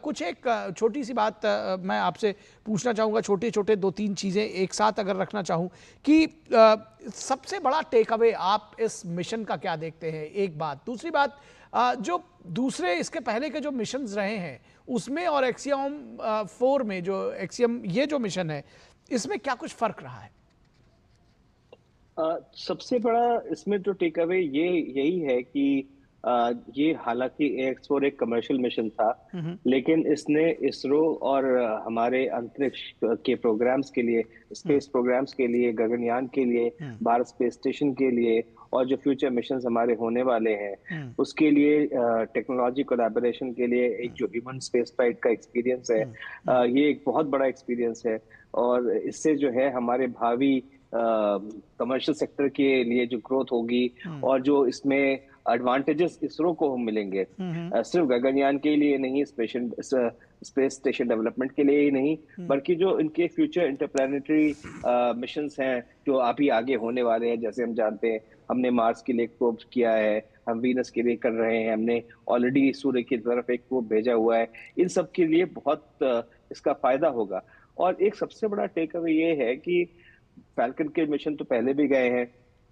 कुछ एक छोटी सी बात मैं आपसे पूछना चाहूँगा, छोटे छोटे 2-3 चीज़ें एक साथ अगर रखना चाहूँ कि सबसे बड़ा टेक अवे आप इस मिशन का क्या देखते हैं? एक बात। दूसरी बात, जो दूसरे इसके पहले के जो मिशंस रहे हैं उसमें और एक्सियम 4 में जो एक्सियम ये जो मिशन है, इसमें क्या कुछ फ़र्क रहा है? सबसे बड़ा इसमें तो टेक अवे ये यही है कि ये हालांकि एक्स-4 एक कमर्शियल मिशन था, हुँ, हुँ। लेकिन इसने इसरो और हमारे अंतरिक्ष के प्रोग्राम्स के लिए, हुँ, स्पेस प्रोग्राम्स के लिए, गगनयान के लिए, हुँ, भारत स्पेस स्टेशन के लिए और जो फ्यूचर मिशंस हमारे होने वाले हैं, हुँ, उसके लिए टेक्नोलॉजी कोलैबोरेशन के लिए एक हुँ, जो ह्यूमन स्पेस फ्लाइट का एक्सपीरियंस है, हुँ, हुँ, ये एक बहुत बड़ा एक्सपीरियंस है और इससे जो है हमारे भावी कमर्शियल सेक्टर के लिए जो ग्रोथ होगी हुँ, और जो इसमें एडवांटेजेस इसरो को मिलेंगे, हुँ, हुँ, सिर्फ गगनयान के लिए नहीं, स्पेस स्टेशन डेवलपमेंट के लिए ही नहीं, हुँ, बल्कि जो इनके फ्यूचर इंटरप्लैनेटरी मिशंस हैं जो अभी आगे होने वाले हैं। जैसे हम जानते हैं हमने मार्स के लिए एक प्रोब किया है, हम वीनस के लिए कर रहे हैं, हमने ऑलरेडी सूर्य की तरफ एक प्रोब भेजा हुआ है। इन सब के लिए बहुत इसका फायदा होगा। और एक सबसे बड़ा टेक अवे ये है कि फैल्कन के मिशन तो पहले भी गए हैं,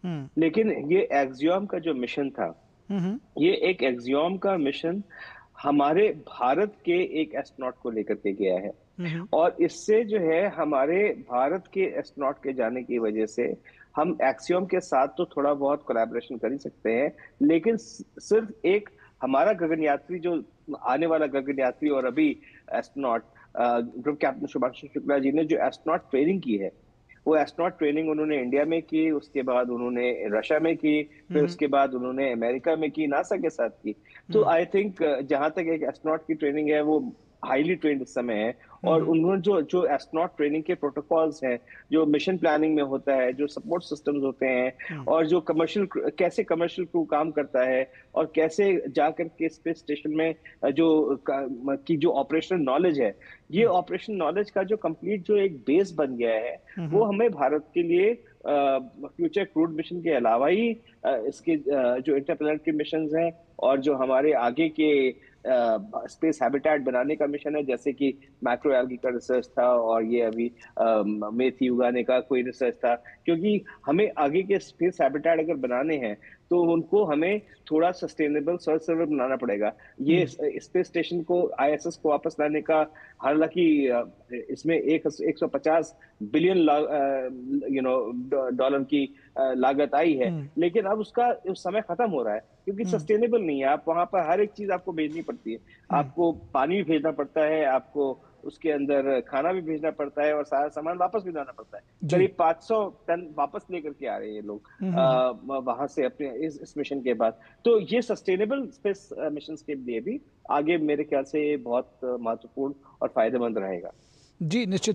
हुँ, लेकिन ये एक्सियोम का जो मिशन था, हुँ, हुँ, ये एक एक्सियोम का मिशन हमारे भारत के एक एस्ट्रोनॉट को लेकर के गया है। हुँ, हुँ, और इससे जो है हमारे भारत के एस्ट्रोनॉट के जाने की वजह से हम एक्सियोम के साथ तो थोड़ा बहुत कोलैबोरेशन कर ही सकते हैं, लेकिन सिर्फ एक हमारा गगनयात्री जो आने वाला गगनयात्री और अभी astronaut group captain Shubhanshu Shukla ji ने जो एस्ट्रोनॉट ट्रेनिंग की है, वो एस्ट्रोनॉट ट्रेनिंग उन्होंने इंडिया में की, उसके बाद उन्होंने रशिया में की, हुँ, फिर हुँ, उसके बाद उन्होंने अमेरिका में की, नासा के साथ की। तो हुँ, आई थिंक जहां तक एक एस्ट्रोनॉट की ट्रेनिंग है वो हाईली ट्रेंड इस समय है। हुँ, और हुँ, उन्होंने जो जो एस्ट्रोनॉट ट्रेनिंग के प्रोटोकॉल्स हैं, जो मिशन प्लानिंग में होता है, जो सपोर्ट सिस्टम्स होते हैं हुँ, और जो कैसे कमर्शियल क्रू काम करता है और कैसे जाकर के स्पेस स्टेशन में की जो ऑपरेशनल नॉलेज है, ये हुँ, ऑपरेशन नॉलेज का जो कंप्लीट जो एक बेस बन गया है, हुँ, वो हुँ, हमें भारत के लिए फ्यूचर क्रूड मिशन के अलावा ही इसके जो इंटरप्लैनेटरी मिशंस हैं और जो हमारे आगे के स्पेस हैबिटेट बनाने का मिशन है, जैसे कि मैक्रो एल्गी का रिसर्च था और ये अभी मेथी उगाने का कोई रिसर्च था। क्योंकि हमें आगे के स्पेस हैबिटेट अगर बनाने हैं तो उनको हमें थोड़ा सस्टेनेबल सर्च सर्वर बनाना पड़ेगा। ये हुँ, स्पेस स्टेशन को, आईएसएस को वापस लाने का, हालांकि इसमें एक 150 बिलियन डॉलर की लागत आई है, हुँ, लेकिन अब उसका उस समय खत्म हो रहा है क्योंकि हुँ, सस्टेनेबल नहीं है। आप वहां पर हर एक चीज आपको भेजनी पड़ती है, हुँ, आपको पानी भी भेजना पड़ता है, आपको उसके अंदर खाना भी भेजना पड़ता है और सारा सामान वापस भी लाना पड़ता है। जी। करीब 500 टन वापस लेकर के आ रहे हैं ये लोग हुँ, हुँ, हुँ। वहां से अपने इस मिशन के बाद। तो ये सस्टेनेबल स्पेस मिशन के लिए भी आगे मेरे ख्याल से ये बहुत महत्वपूर्ण और फायदेमंद रहेगा। जी, निश्चित